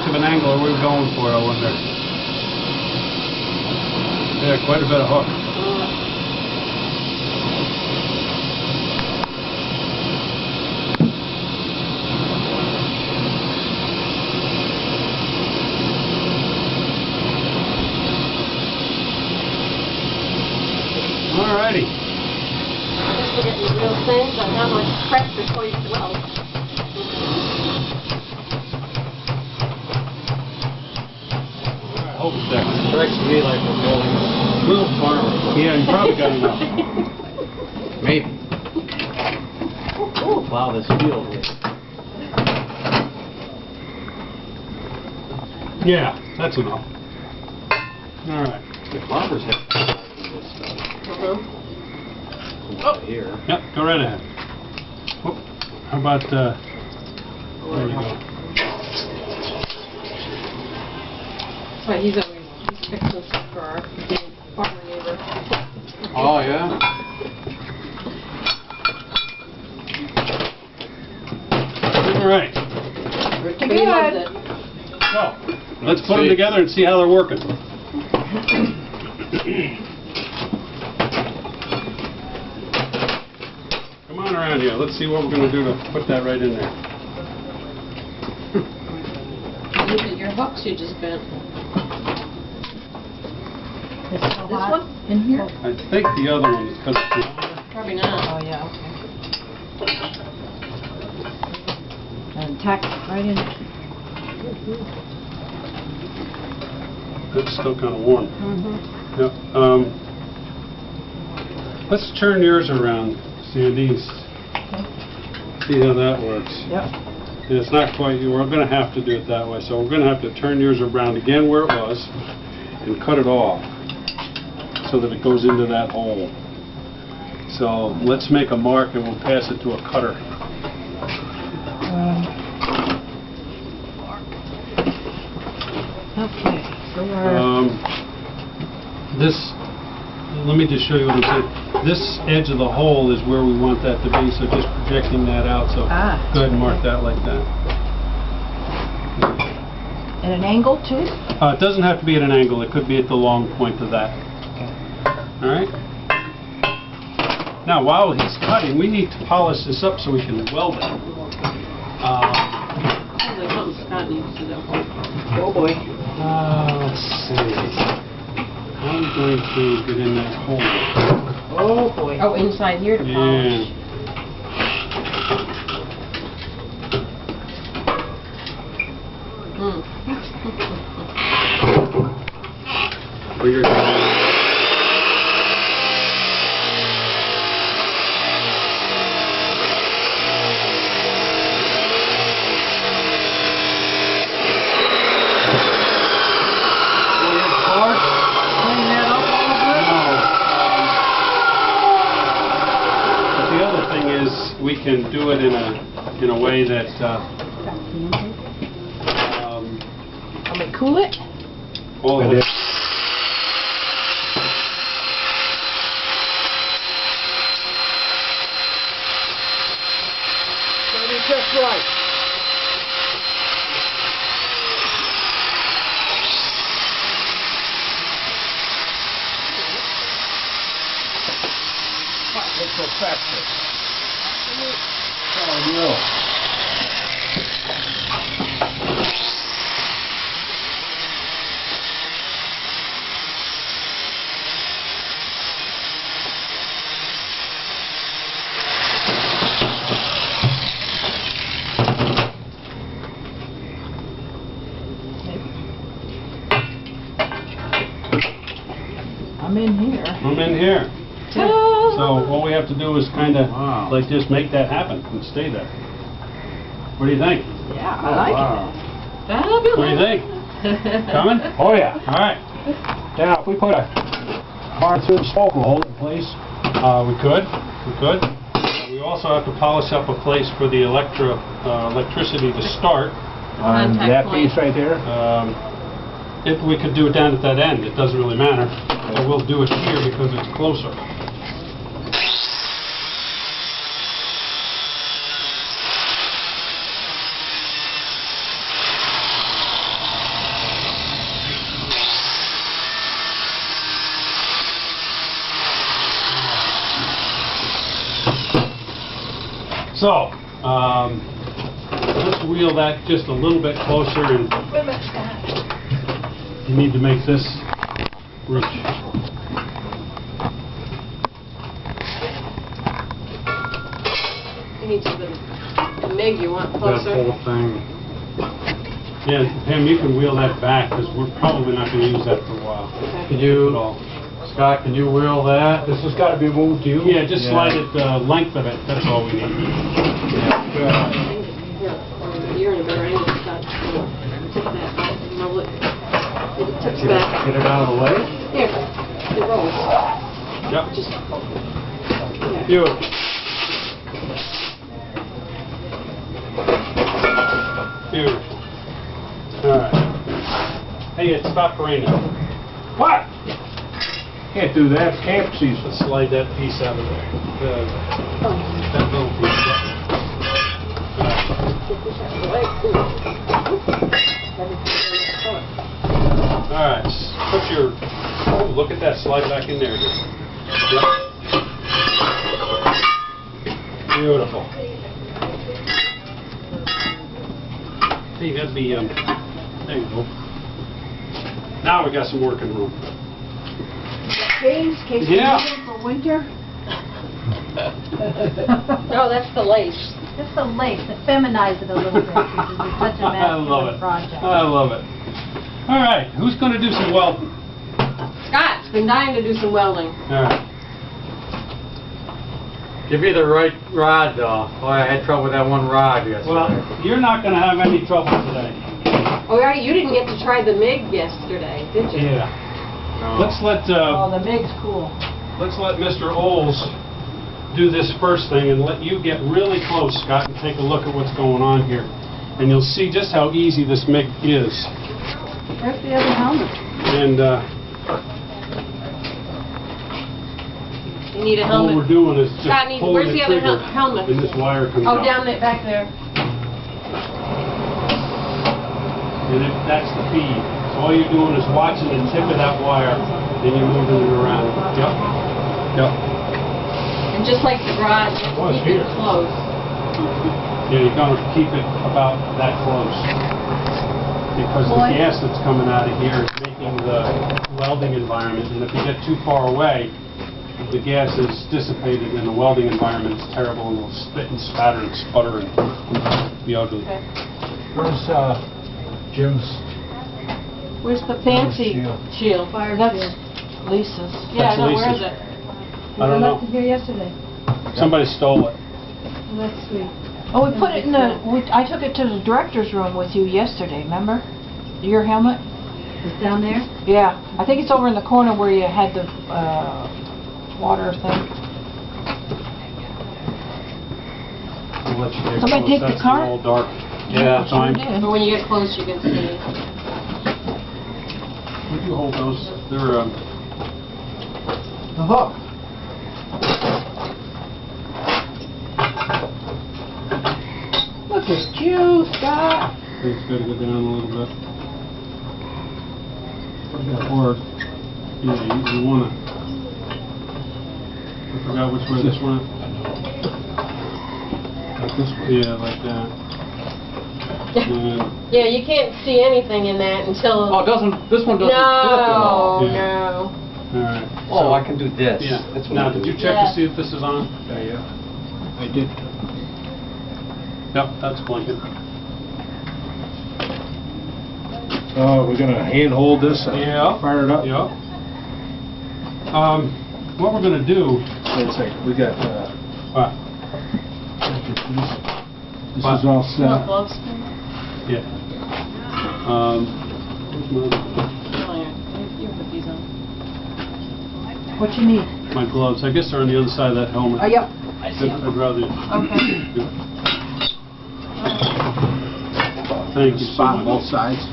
of an angle are we going for, I wonder? Yeah, quite a bit of hook. Alrighty. I guess we're getting real things on how much prep before you weld. I hope that Strikes me like we're building a little farmer. yeah, you probably got enough. Maybe. Plow this field with. Yeah, that's enough. Alright. The farmers have this stuff. Oh. Here. Yep, go right ahead. Whoop. How about, there we go. Right, he's fixing stuff for our farmer neighbor. Oh, yeah? Alright. He loves it. So, let's put them together and see how they're working. Come on around here. Let's see what we're going to do to put that right in there. Look at your hooks you just bent. This one? in here? I think the other one is because it's longer. Probably not. Oh, yeah, okay. And tack it right in. It's still kind of warm. Mm-hmm. Yep. Let's turn yours around, Sandy. See how that works. Yep. And it's not quite, we're going to have to do it that way, so we're going to have to turn yours around again where it was and cut it off so that it goes into that hole. So let's make a mark and we'll pass it to a cutter. Okay, so we're... This, let me just show you what I'm saying. This edge of the hole is where we want that to be, so just projecting that out. So go ahead and mark that like that. at an angle too? It doesn't have to be at an angle. It could be at the long point of that. All right. Now, while he's cutting, we need to polish this up so we can weld it. Sounds like something Scott needs to do. Oh boy. Let's see. I'm going to get in that hole. Oh boy. Oh, inside here to polish. Where you're going. We can do it in a way that Can we cool it? all of it. Just right. Let's go faster. Oh, no. I'm in here. I'm in here. So all we have to do is kind of like just make that happen and stay there. What do you think? Yeah, I like it. Fabulous. What do you think? Coming? Oh, yeah. All right. Now, if we put a hard through spoke and hold it in place. We could. We also have to polish up a place for the electricity to start. On that piece right there. If we could do it down at that end, it doesn't really matter. But we'll do it here because it's closer. So, let's wheel that just a little bit closer, and you need to make this reach. You need to the MIG you want That closer. whole thing. Yeah, Pam, you can wheel that back, because we're probably not going to use that for a while. Okay. Can you, At all. Scott, can you wheel that? This has got to be moved to you? Yeah, just slide it the length of it, that's all we need. You're in a better angle, Scott. Tip that back and roll it. It tips back. Get it out of the way? Here, it rolls. Yep. Just, yeah. Beautiful. Beautiful. All right. Hey, it stopped raining. What? Can't do that, it's camp season. Let's slide that piece out of there. That little piece. All right. Put your. Oh, look at that. Slide back in there. Yep. Beautiful. Hey, you got to be. There you go. Now we got some working room. Case Yeah. for winter. No, that's the lace. Just the lace, to feminize it a little bit, because it's such a I love masculine it. project. I love it. All right, who's going to do some welding? Scott's been dying to do some welding. All right. Give me the right rod, though. Boy, I had trouble with that one rod yesterday. Well, you're not going to have any trouble today. Oh, yeah, you didn't get to try the MIG yesterday, did you? Yeah. No. Let's let The MIG's cool. Mr. Oles do this first thing, and let you get really close, Scott, and take a look at what's going on here, and you'll see just how easy this MIG is. Where's the other helmet? And You need a all helmet. we're doing is just Scott, pulling where's the the other trigger, helmet? and this wire comes Oh, out. down there, back there. And that's the feed. So all you're doing is watching the tip of that wire, and you're moving it around. Yep. Yep. And just like the garage, you have to keep it close. Yeah, you're gonna keep it about that close. Because the gas that's coming out of here is making the welding environment, and if you get too far away, the gas is dissipated, and the welding environment is terrible, and it'll spit and spatter and sputter and be ugly. Okay. Where's Jim's? Where's the fancy shield? That's Lisa's. Yeah, That's no, where is Lisa's. it? I don't know. left it here yesterday. Somebody stole it. Well, that's sweet. Oh, we put it in the, I took it to the director's room with you yesterday, remember? Your helmet? It's down there? Yeah, I think it's over in the corner where you had the, water thing. I'll let you get Somebody close. take the That's cart? all dark. Yeah. Fine. Sure But when you get close, you can see. Would you hold those? They're, The hook. Look at you, Scott. it's got to go down a little bit. Or, yeah, you want to, I forgot which way this went. Like this one. Yeah, like that. And Yeah, you can't see anything in that until... Oh, this one doesn't flip at all. No, Yeah. no. all right. Oh, I can do this. Yeah. That's what Now, I did do. you check to see if this is on? Yeah. I did. Yep, that's blinking. We're gonna hand hold this and Yeah. fire it up. Yep. What we're gonna do. Wait a second, we got, this What? is all You want set. gloves? Yeah. Where's Oh, yeah. You put these on. What you need? my gloves? I guess they're on the other side of that helmet. Oh, yep. I see I'd them. rather. Okay. Thank you so Spot much. both sides.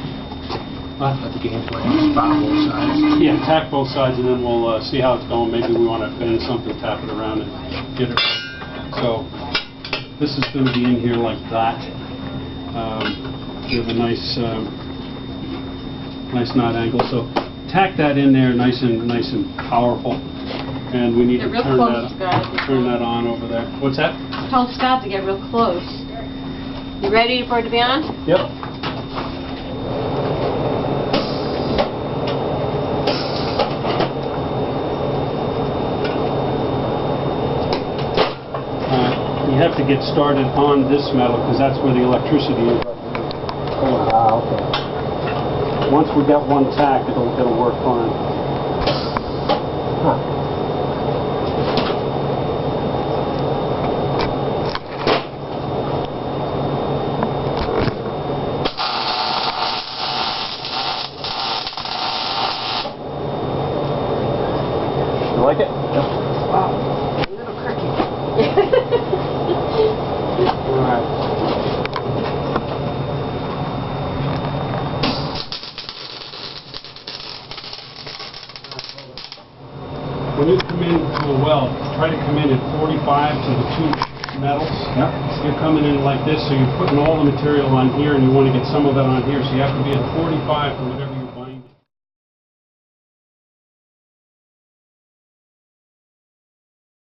What? Let the game plan, spot both sides. Yeah, tack both sides, and then we'll see how it's going. Maybe we want to bend something, tap it around, and get it. So this is going to be in here like that. We have a nice, nice knot angle. So tack that in there, nice and powerful, And we need Get to real turn close, Scott. turn that on over there. What's that? Tell Scott to get real close. You ready for it to be on? Yep. You have to get started on this metal because that's where the electricity is. Ah, okay. Once we got one tack, it'll work fine. Huh. You like it? Yep. Wow. A little crooked. All right. When you come into a weld, try to come in at 45 to the two metals. Yep. You're coming in like this, so you're putting all the material on here, and you want to get some of it on here, so you have to be at 45 from whatever